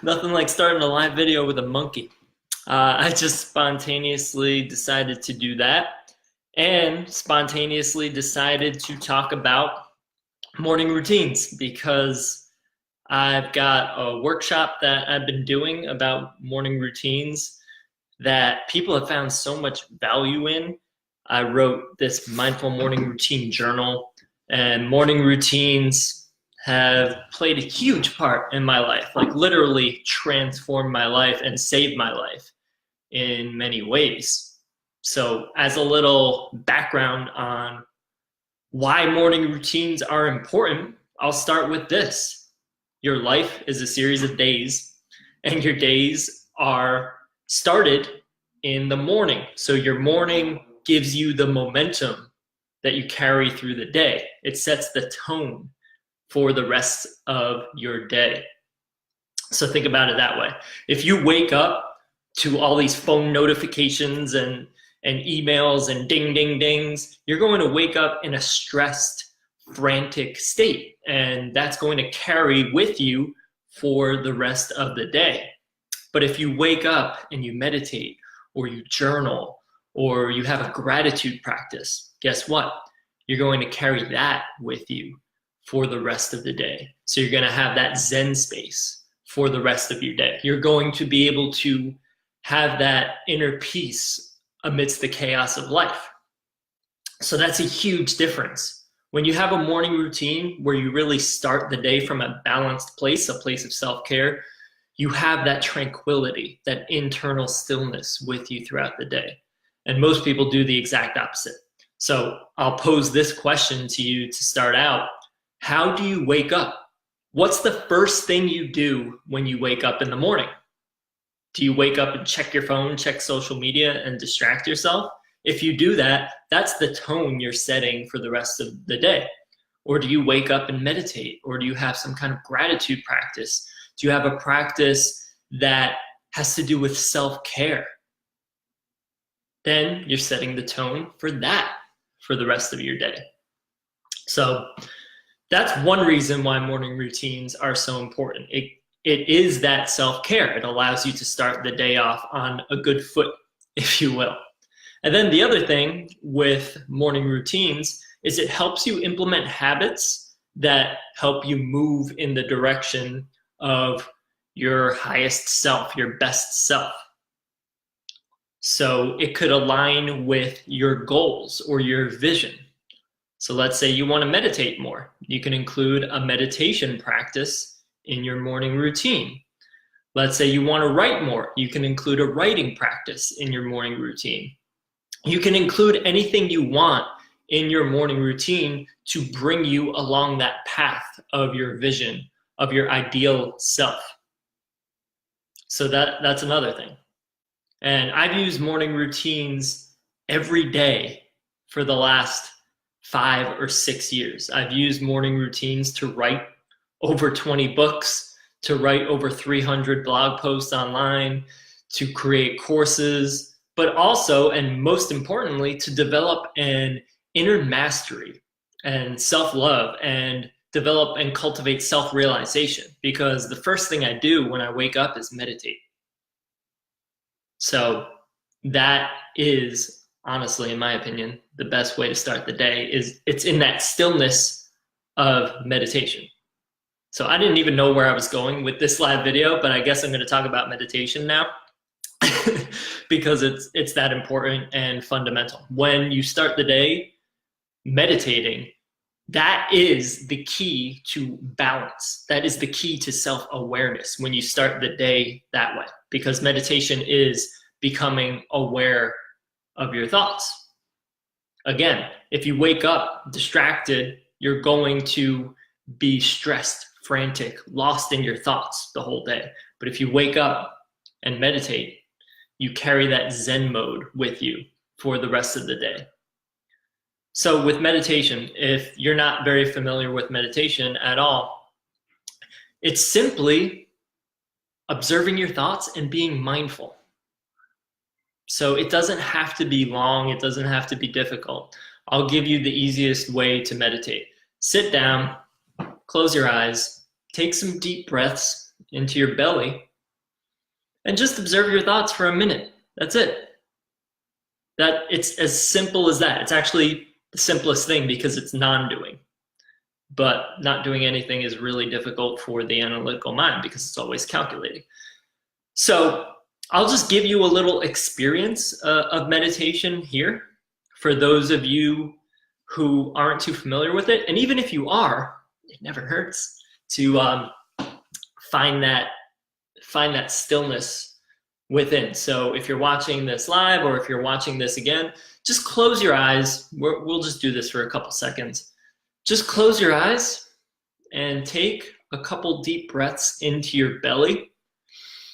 Nothing like starting a live video with a monkey. I just spontaneously decided to do that and spontaneously decided to talk about morning routines because I've got a workshop that I've been doing about morning routines that people have found so much value in. I wrote this mindful morning routine journal, and morning routines have played a huge part in my life, like literally transformed my life and saved my life in many ways. So, as a little background on why morning routines are important, I'll start with this. Your life is a series of days, and your days are started in the morning. So, your morning gives you the momentum that you carry through the day. It sets the tone for the rest of your day. So think about it that way. If you wake up to all these phone notifications and emails and ding, ding, dings, you're going to wake up in a stressed, frantic state. And that's going to carry with you for the rest of the day. But if you wake up and you meditate or you journal or you have a gratitude practice, guess what? You're going to carry that with you for the rest of the day. So you're going to have that Zen space for the rest of your day. You're going to be able to have that inner peace amidst the chaos of life. So that's a huge difference. When you have a morning routine where you really start the day from a balanced place, a place of self-care, you have that tranquility, that internal stillness with you throughout the day. And most people do the exact opposite. So I'll pose this question to you to start out. How do you wake up? What's the first thing you do when you wake up in the morning? Do you wake up and check your phone, check social media, and distract yourself? If you do that, that's the tone you're setting for the rest of the day. Or do you wake up and meditate? Or do you have some kind of gratitude practice? Do you have a practice that has to do with self-care? Then you're setting the tone for that for the rest of your day. So that's one reason why morning routines are so important. It is that self-care. It allows you to start the day off on a good foot, if you will. And then the other thing with morning routines is it helps you implement habits that help you move in the direction of your highest self, your best self. So it could align with your goals or your vision. So let's say you want to meditate more. You can include a meditation practice in your morning routine. Let's say you want to write more. You can include a writing practice in your morning routine. You can include anything you want in your morning routine to bring you along that path of your vision, of your ideal self. So that's another thing. And I've used morning routines every day for the last 5 or 6 years. I've used morning routines to write over 20 books, to write over 300 blog posts online, to create courses, but also, and most importantly, to develop an inner mastery and self-love and develop and cultivate self-realization. Because the first thing I do when I wake up is meditate. So that is, honestly, in my opinion, the best way to start the day is it's in that stillness of meditation. So I didn't even know where I was going with this live video, but I guess I'm going to talk about meditation now because it's that important and fundamental. When you start the day meditating, that is the key to balance. That is the key to self-awareness when you start the day that way, because meditation is becoming aware of your thoughts. Again, if you wake up distracted, you're going to be stressed, frantic, lost in your thoughts the whole day. But if you wake up and meditate, you carry that Zen mode with you for the rest of the day. So with meditation, if you're not very familiar with meditation at all, it's simply observing your thoughts and being mindful. So it doesn't have to be long. It doesn't have to be difficult. I'll give you the easiest way to meditate. Sit down, close your eyes, take some deep breaths, into your belly and just observe your thoughts for a minute. That's it. It's as simple as that. It's actually the simplest thing because it's non-doing. But not doing anything is really difficult for the analytical mind because it's always calculating. So I'll just give you a little experience of meditation here for those of you who aren't too familiar with it. And even if you are, it never hurts to find that stillness within. So if you're watching this live or if you're watching this again, just close your eyes. We'll just do this for a couple seconds. Just close your eyes and take a couple deep breaths into your belly.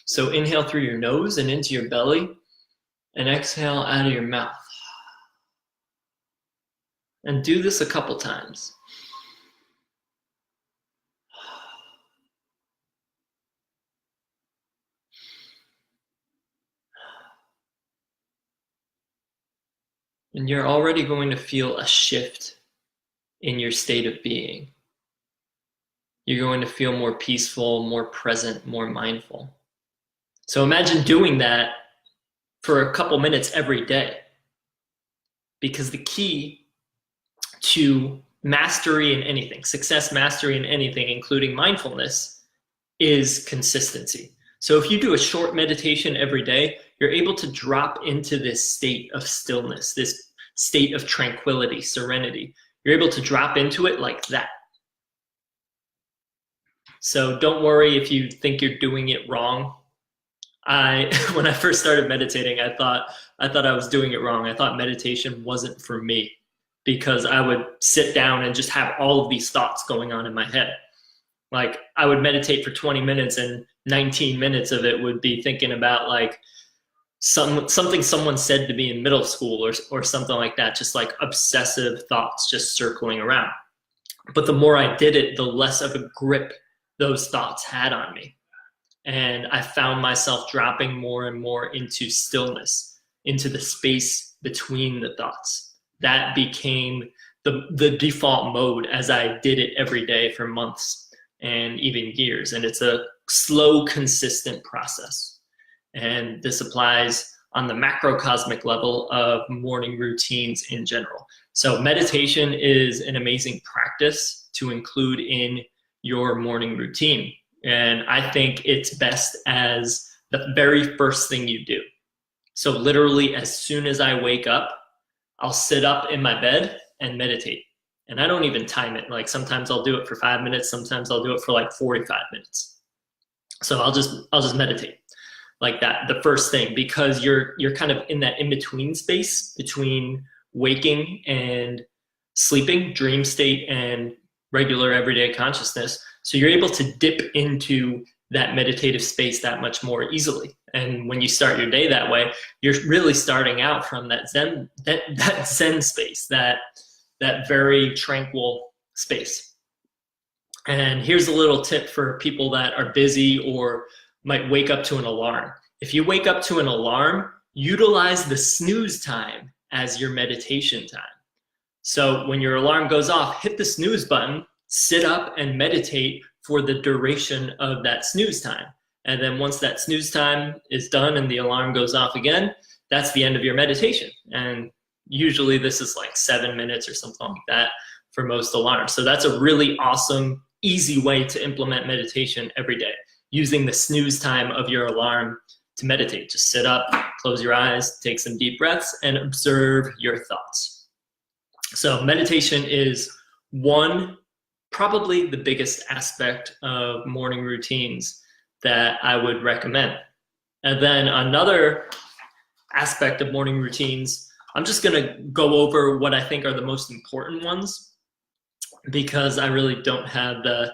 So inhale through your nose and into your belly, and exhale out of your mouth. And do this a couple times. And you're already going to feel a shift in your state of being. You're going to feel more peaceful, more present, more mindful. So imagine doing that for a couple minutes every day. Because the key to mastery in anything, success mastery in anything, including mindfulness, is consistency. So if you do a short meditation every day, you're able to drop into this state of stillness, this state of tranquility, serenity. You're able to drop into it like that. So don't worry if you think you're doing it wrong. When I first started meditating, I thought I was doing it wrong. I thought meditation wasn't for me because I would sit down and just have all of these thoughts going on in my head. Like I would meditate for 20 minutes and 19 minutes of it would be thinking about like something someone said to me in middle school or something like that, just like obsessive thoughts just circling around. But the more I did it, the less of a grip those thoughts had on me. And I found myself dropping more and more into stillness, into the space between the thoughts. That became the default mode as I did it every day for months and even years. And it's a slow, consistent process. And this applies on the macrocosmic level of morning routines in general. So meditation is an amazing practice to include in your morning routine. And I think it's best as the very first thing you do. So literally as soon as I wake up, I'll sit up in my bed and meditate. And I don't even time it. Like sometimes I'll do it for 5 minutes, sometimes I'll do it for like 45 minutes. So I'll just meditate like that, the first thing, because you're kind of in that in-between space between waking and sleeping, dream state and regular everyday consciousness. So you're able to dip into that meditative space that much more easily. And when you start your day that way, you're really starting out from that Zen space, that very tranquil space. And here's a little tip for people that are busy or might wake up to an alarm. If you wake up to an alarm, utilize the snooze time as your meditation time. So when your alarm goes off, hit the snooze button, sit up and meditate for the duration of that snooze time. And then once that snooze time is done and the alarm goes off again, that's the end of your meditation. And usually this is like 7 minutes or something like that for most alarms. So that's a really awesome, easy way to implement meditation every day, using the snooze time of your alarm to meditate. Just sit up, close your eyes, take some deep breaths, and observe your thoughts. So meditation is probably the biggest aspect of morning routines that I would recommend. And then another aspect of morning routines, I'm just gonna go over what I think are the most important ones because I really don't have the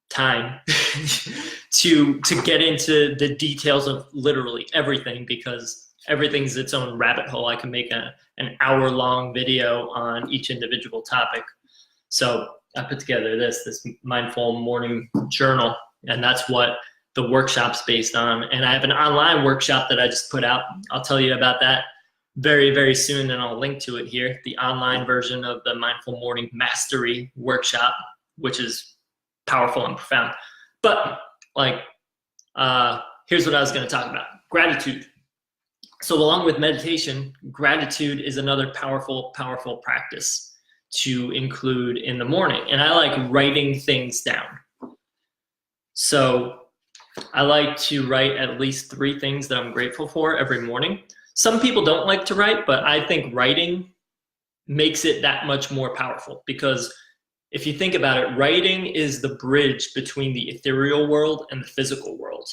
time to get into the details of literally everything because everything's its own rabbit hole. I can make an hour-long video on each individual topic. So I put together this mindful morning journal, and that's what the workshop's based on. And I have an online workshop that I just put out. I'll tell you about that very, very soon, and I'll link to it here, the online version of the Mindful Morning Mastery Workshop, which is powerful and profound. But Like, here's what I was going to talk about: gratitude. So along with meditation, gratitude is another powerful practice to include in the morning. And I like writing things down. So I like to write at least 3 things that I'm grateful for every morning. Some people don't like to write, but I think writing makes it that much more powerful, because if you think about it, writing is the bridge between the ethereal world and the physical world.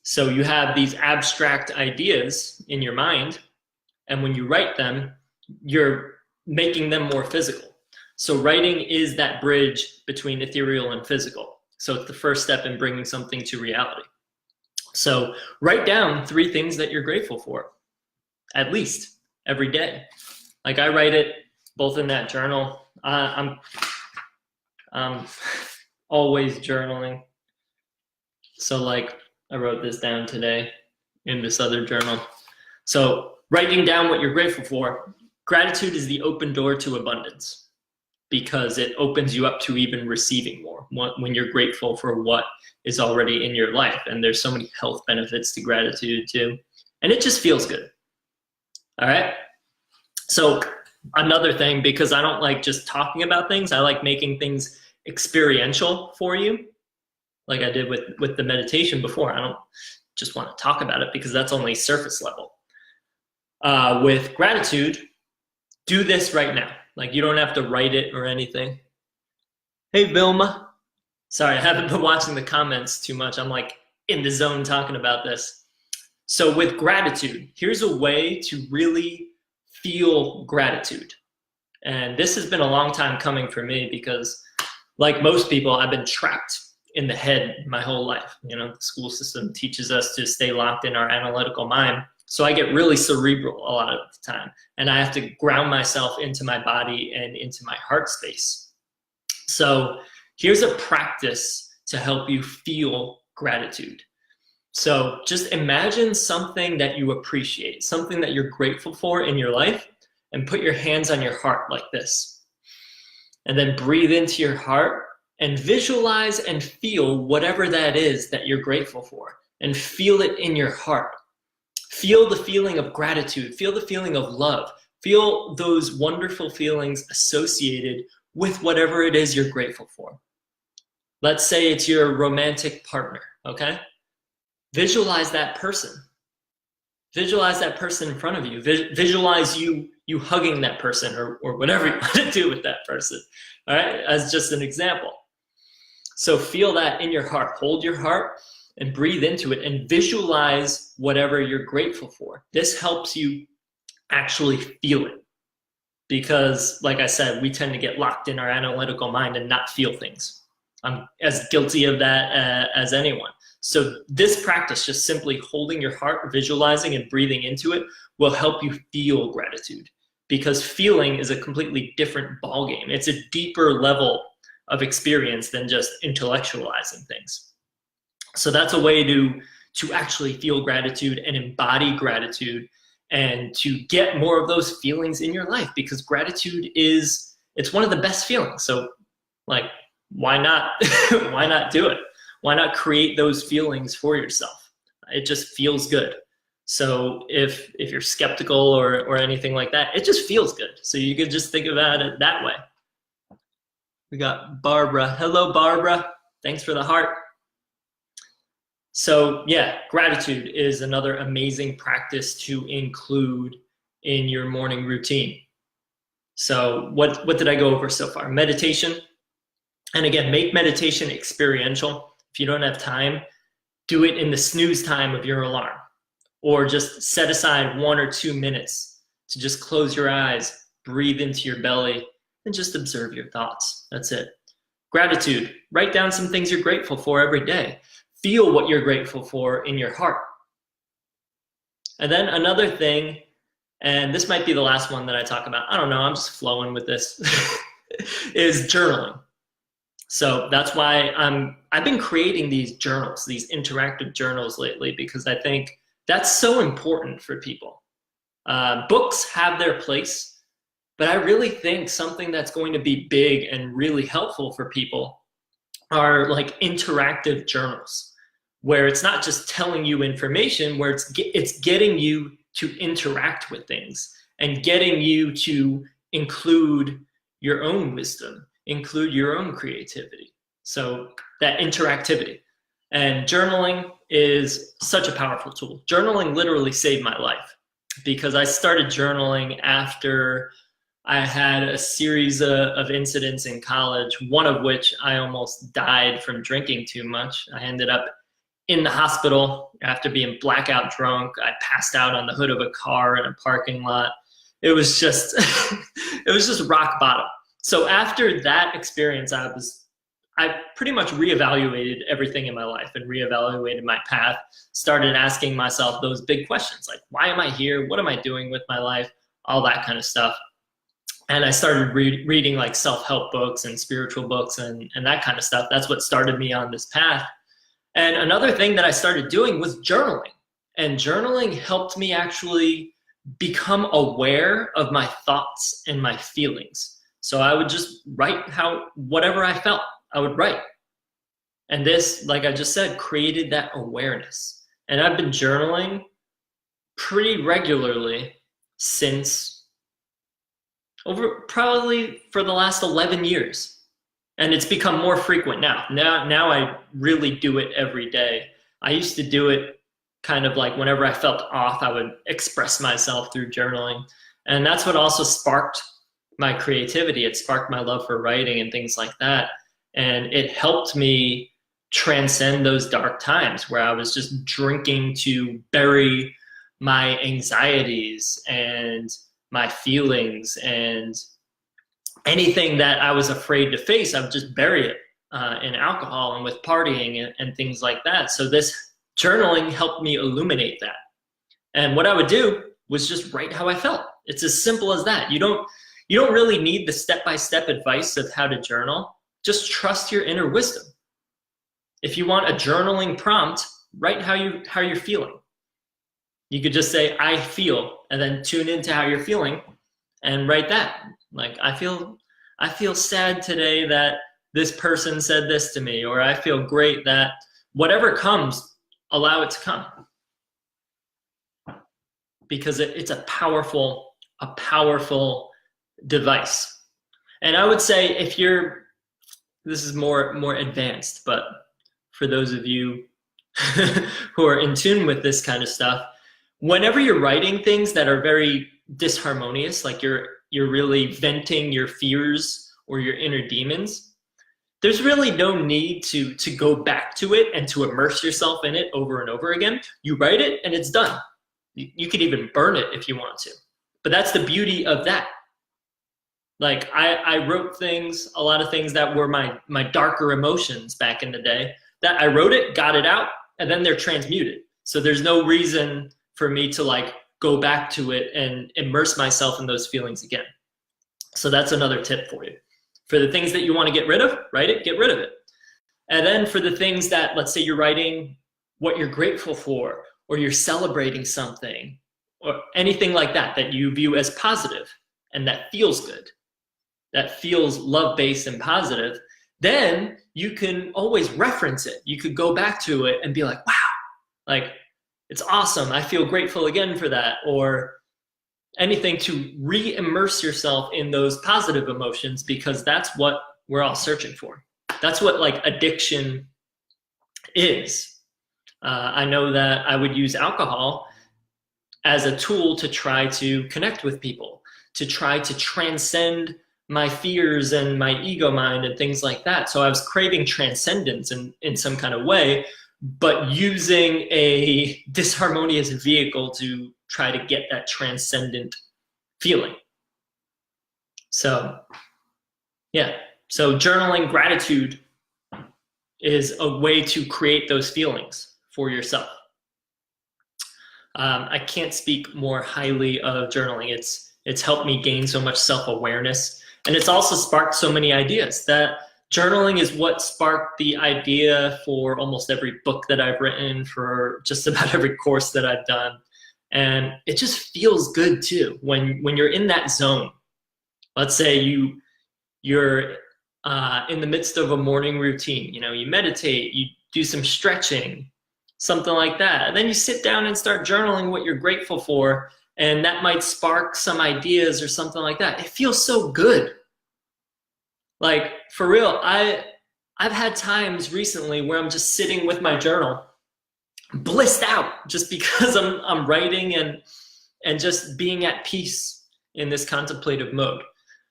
So you have these abstract ideas in your mind, and when you write them, you're making them more physical. So writing is that bridge between ethereal and physical. So it's the first step in bringing something to reality. So write down 3 things that you're grateful for, at least every day. Like, I write it both in that journal. I'm always journaling. So like, I wrote this down today in this other journal. So writing down what you're grateful for. Gratitude is the open door to abundance, because it opens you up to even receiving more when you're grateful for what is already in your life. And there's so many health benefits to gratitude too. And it just feels good. All right. So another thing, because I don't like just talking about things, I like making things experiential for you. Like I did with the meditation before. I don't just want to talk about it because that's only surface level. With gratitude, do this right now. Like, you don't have to write it or anything. Hey, Vilma. Sorry, I haven't been watching the comments too much. I'm like in the zone talking about this. So with gratitude, here's a way to really feel gratitude. And this has been a long time coming for me, because like most people, I've been trapped in the head my whole life. You know, the school system teaches us to stay locked in our analytical mind. So I get really cerebral a lot of the time, and I have to ground myself into my body and into my heart space. So here's a practice to help you feel gratitude. So just imagine something that you appreciate, something that you're grateful for in your life, and put your hands on your heart like this. And then breathe into your heart and visualize and feel whatever that is that you're grateful for, and feel it in your heart. Feel the feeling of gratitude, feel the feeling of love, feel those wonderful feelings associated with whatever it is you're grateful for. Let's say it's your romantic partner, okay? Visualize that person. Visualize that person in front of you. Visualize you hugging that person, or whatever you want to do with that person, all right? As just an example. So feel that in your heart. Hold your heart and breathe into it and visualize whatever you're grateful for. This helps you actually feel it, because like I said, we tend to get locked in our analytical mind and not feel things. I'm as guilty of that as anyone. So this practice, just simply holding your heart, visualizing and breathing into it, will help you feel gratitude, because feeling is a completely different ballgame. It's a deeper level of experience than just intellectualizing things. So that's a way to actually feel gratitude and embody gratitude, and to get more of those feelings in your life, because gratitude it's one of the best feelings. So like, why not why not do it? Why not create those feelings for yourself? It just feels good. So if you're skeptical or anything like that, it just feels good. So you could just think about it that way. We got Barbara. Hello, Barbara. Thanks for the heart. So yeah, gratitude is another amazing practice to include in your morning routine. So what did I go over so far? Meditation. And again, make meditation experiential. If you don't have time, do it in the snooze time of your alarm, or just set aside 1 or 2 minutes to just close your eyes, breathe into your belly, and just observe your thoughts. That's it. Gratitude. Write down some things you're grateful for every day. Feel what you're grateful for in your heart. And then another thing, and this might be the last one that I talk about, I don't know, I'm just flowing with this, is journaling. So that's why I've been creating these journals, these interactive journals lately, because I think that's so important for people. Books have their place, but I really think something that's going to be big and really helpful for people are like interactive journals where it's not just telling you information, where it's getting you to interact with things and getting you to include your own wisdom, include your own creativity. So that interactivity. And journaling is such a powerful tool. Journaling literally saved my life because I started journaling after I had a series of incidents in college, one of which I almost died from drinking too much. I ended up in the hospital after being blackout drunk. I passed out on the hood of a car in a parking lot. It was just, it was just rock bottom. So after that experience, I pretty much reevaluated everything in my life and reevaluated my path, started asking myself those big questions like, why am I here? What am I doing with my life? All that kind of stuff. And I started reading like self-help books and spiritual books and that kind of stuff. That's what started me on this path. And another thing that I started doing was journaling. And journaling helped me actually become aware of my thoughts and my feelings. So I would just write whatever I felt, I would write. And this, like I just said, created that awareness. And I've been journaling pretty regularly since probably for the last 11 years. And it's become more frequent now. Now I really do it every day. I used to do it kind of like whenever I felt off, I would express myself through journaling. And that's what also sparked my creativity. It sparked my love for writing and things like that. And it helped me transcend those dark times where I was just drinking to bury my anxieties and my feelings and anything that I was afraid to face. I would just bury it in alcohol and with partying and things like that. So this journaling helped me illuminate that. And what I would do was just write how I felt. It's as simple as that. You don't really need the step-by-step advice of how to journal. Just trust your inner wisdom. If you want a journaling prompt, write how you're feeling. You could just say, I feel, and then tune into how you're feeling and write that. Like, I feel sad today that this person said this to me, or I feel great that whatever comes, allow it to come. Because it's a powerful device. And I would say this is more advanced, but for those of you who are in tune with this kind of stuff, whenever you're writing things that are very disharmonious, like you're really venting your fears or your inner demons, there's really no need to go back to it and to immerse yourself in it over and over again. You write it and it's done. You could even burn it if you want to. But that's the beauty of that. Like I wrote a lot of things that were my darker emotions back in the day, that I wrote it, got it out, and then they're transmuted. So there's no reason for me to like go back to it and immerse myself in those feelings again. So that's another tip for you. For the things that you want to get rid of, write it, get rid of it. And then for the things that, let's say you're writing what you're grateful for, or you're celebrating something, or anything like that you view as positive and that feels good, that feels love-based and positive, then you can always reference it. You could go back to it and be like, wow, like, it's awesome. I feel grateful again for that. Or anything to re-immerse yourself in those positive emotions, because that's what we're all searching for. That's what like addiction is. I know that I would use alcohol as a tool to try to connect with people, to try to transcend my fears and my ego mind and things like that. So I was craving transcendence in some kind of way, but using a disharmonious vehicle to try to get that transcendent feeling. So yeah, so journaling gratitude is a way to create those feelings for yourself. I can't speak more highly of journaling. It's helped me gain so much self-awareness, and it's also sparked so many ideas. That journaling is what sparked the idea for almost every book that I've written, for just about every course that I've done. And it just feels good too when you're in that zone. Let's say you're in the midst of a morning routine. You know, you meditate, you do some stretching, something like that. And then you sit down and start journaling what you're grateful for, and that might spark some ideas or something like that. It feels so good. Like, for real, I've had times recently where I'm just sitting with my journal, blissed out, just because I'm writing and just being at peace in this contemplative mode.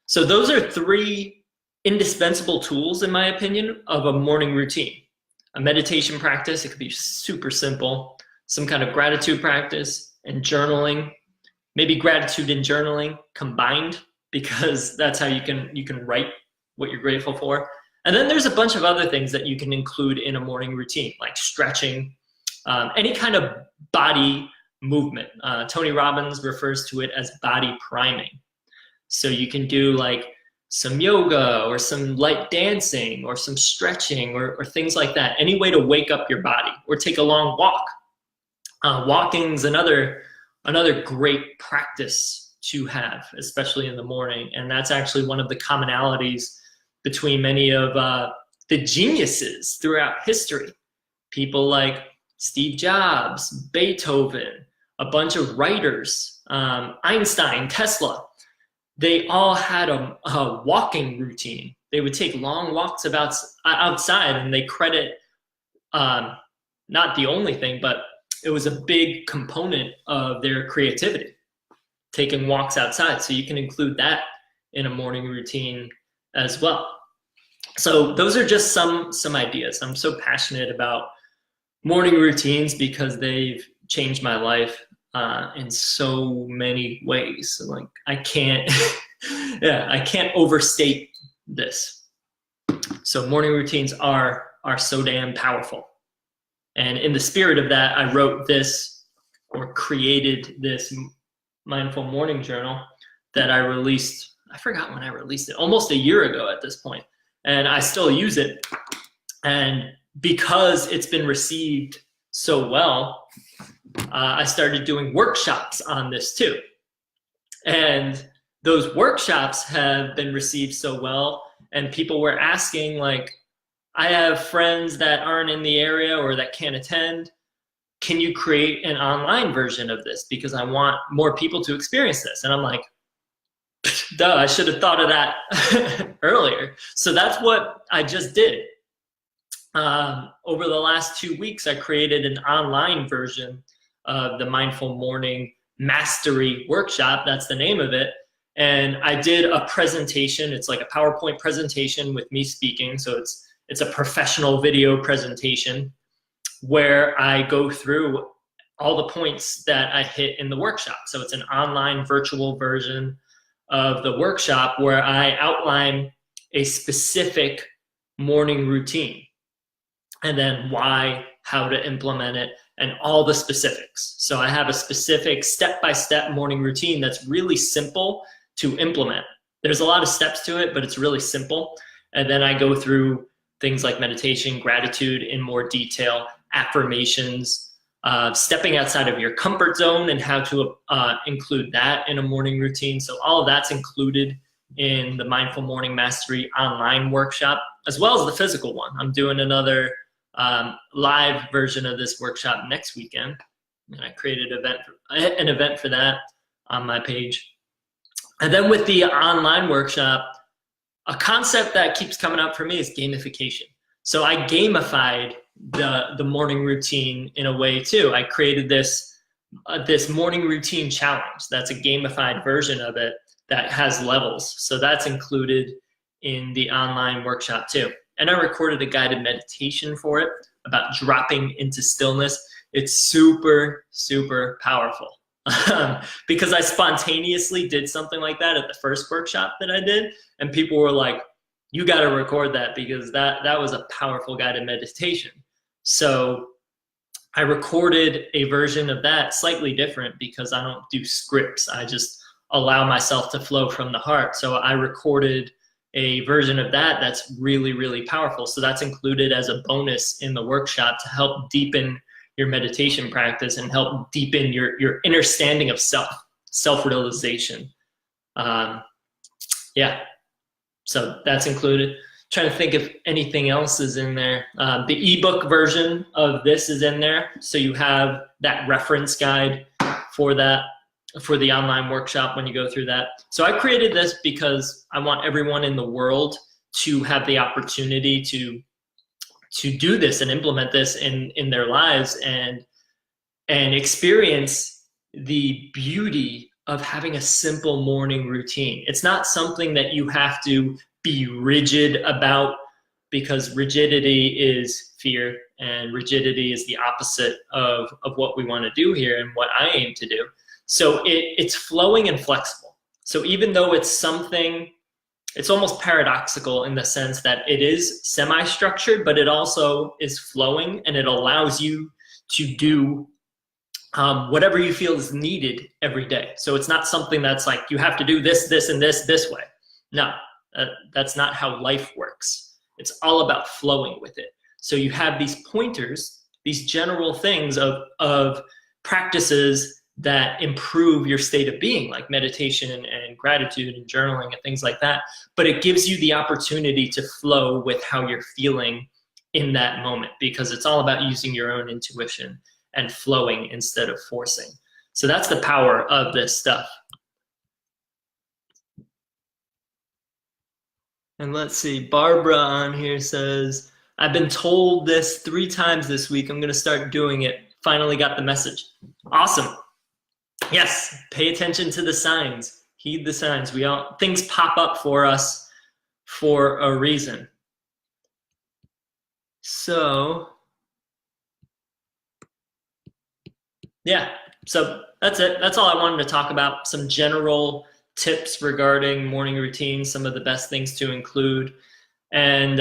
So those are 3 indispensable tools, in my opinion, of a morning routine. A meditation practice, it could be super simple, some kind of gratitude practice, and journaling, maybe gratitude and journaling combined, because that's how you can write what you're grateful for. And then there's a bunch of other things that you can include in a morning routine, like stretching, any kind of body movement. Tony Robbins refers to it as body priming. So you can do like some yoga or some light dancing or some stretching or things like that. Any way to wake up your body, or take a long walk. Walking's another great practice to have, especially in the morning. And that's actually one of the commonalities between many of the geniuses throughout history. People like Steve Jobs, Beethoven, a bunch of writers, Einstein, Tesla. They all had a walking routine. They would take long walks outside, and they credit, not the only thing, but it was a big component of their creativity, taking walks outside. So you can include that in a morning routine as well. So those are just some ideas. I'm so passionate about morning routines because they've changed my life in so many ways. So like I can't overstate this. So morning routines are so damn powerful. And in the spirit of that, I wrote this, or created this mindful morning journal that I released. I forgot when I released it, almost a year ago at this point. And I still use it. And because it's been received so well, I started doing workshops on this too. And those workshops have been received so well, and people were asking, like, I have friends that aren't in the area or that can't attend. Can you create an online version of this? Because I want more people to experience this. And I'm like, duh, I should have thought of that earlier. So that's what I just did. Over the last 2 weeks, I created an online version of the Mindful Morning Mastery Workshop. That's the name of it. And I did a presentation. It's like a PowerPoint presentation with me speaking. So it's a professional video presentation where I go through all the points that I hit in the workshop. So it's an online virtual version of the workshop where I outline a specific morning routine, and then why, how to implement it, and all the specifics. So I have a specific step-by-step morning routine that's really simple to implement. There's a lot of steps to it, but it's really simple. And then I go through things like meditation, gratitude in more detail, affirmations, stepping outside of your comfort zone and how to include that in a morning routine. So all of that's included in the Mindful Morning Mastery online workshop, as well as the physical one. I'm doing another live version of this workshop next weekend. And I created an event for that on my page. And then with the online workshop, a concept that keeps coming up for me is gamification. So I gamified the morning routine in a way too. I created this morning routine challenge. That's a gamified version of it that has levels. So that's included in the online workshop too. And I recorded a guided meditation for it about dropping into stillness. It's super, super powerful. Because I spontaneously did something like that at the first workshop that I did, and people were like, you got to record that because that was a powerful guided meditation. So I recorded a version of that, slightly different because I don't do scripts. I just allow myself to flow from the heart. So I recorded a version of that that's really, really powerful. So that's included as a bonus in the workshop to help deepen your meditation practice and help deepen your understanding of self-realization. Yeah, so that's included. trying to think if anything else is in there. The ebook version of this is in there, so you have that reference guide for that, for the online workshop when you go through that. So I created this because I want everyone in the world to have the opportunity to do this and implement this in their lives and experience the beauty of having a simple morning routine. It's not something that you have to be rigid about, because rigidity is fear, and rigidity is the opposite of what we want to do here and what I aim to do. So it's flowing and flexible. So even though it's something, it's almost paradoxical in the sense that it is semi-structured, but it also is flowing, and it allows you to do whatever you feel is needed every day. So it's not something that's like, you have to do this, this, and this way. No, that's not how life works. It's all about flowing with it. So you have these pointers, these general things of practices that improve your state of being, like meditation and gratitude and journaling and things like that. But it gives you the opportunity to flow with how you're feeling in that moment, because it's all about using your own intuition and flowing instead of forcing. So that's the power of this stuff. And let's see, Barbara on here says, I've been told this 3 times this week. I'm gonna start doing it. Finally got the message. Awesome. Yes, pay attention to the signs. Heed the signs. Things pop up for us for a reason. So, yeah, so that's it. That's all I wanted to talk about. Some general tips regarding morning routines, some of the best things to include. And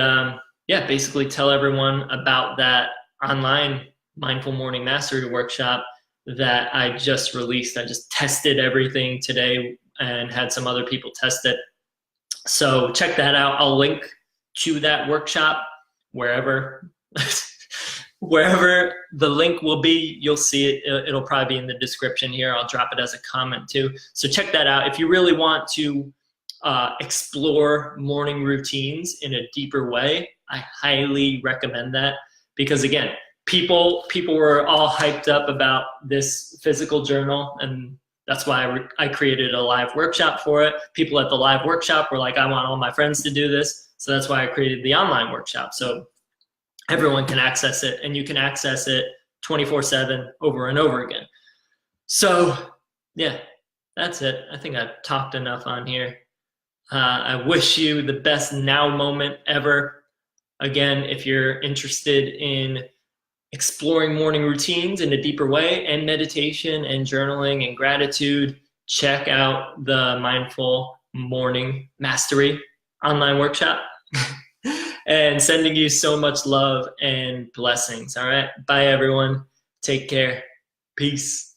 yeah, basically tell everyone about that online Mindful Morning Mastery workshop that I just released. I just tested everything today and had some other people test it. So check that out. I'll link to that workshop wherever wherever the link will be. You'll see it. It'll probably be in the description here. I'll drop it as a comment too. So check that out. If you really want to explore morning routines in a deeper way, I highly recommend that, because again, people were all hyped up about this physical journal, and that's why I created a live workshop for it. People at the live workshop were like, I want all my friends to do this. So that's why I created the online workshop. So everyone can access it, and you can access it 24/7 over and over again. So yeah, that's it. I think I've talked enough on here. I wish you the best now moment ever. Again, if you're interested in exploring morning routines in a deeper way, and meditation and journaling and gratitude, check out the Mindful Morning Mastery online workshop. And sending you so much love and blessings. All right. Bye, everyone. Take care. Peace.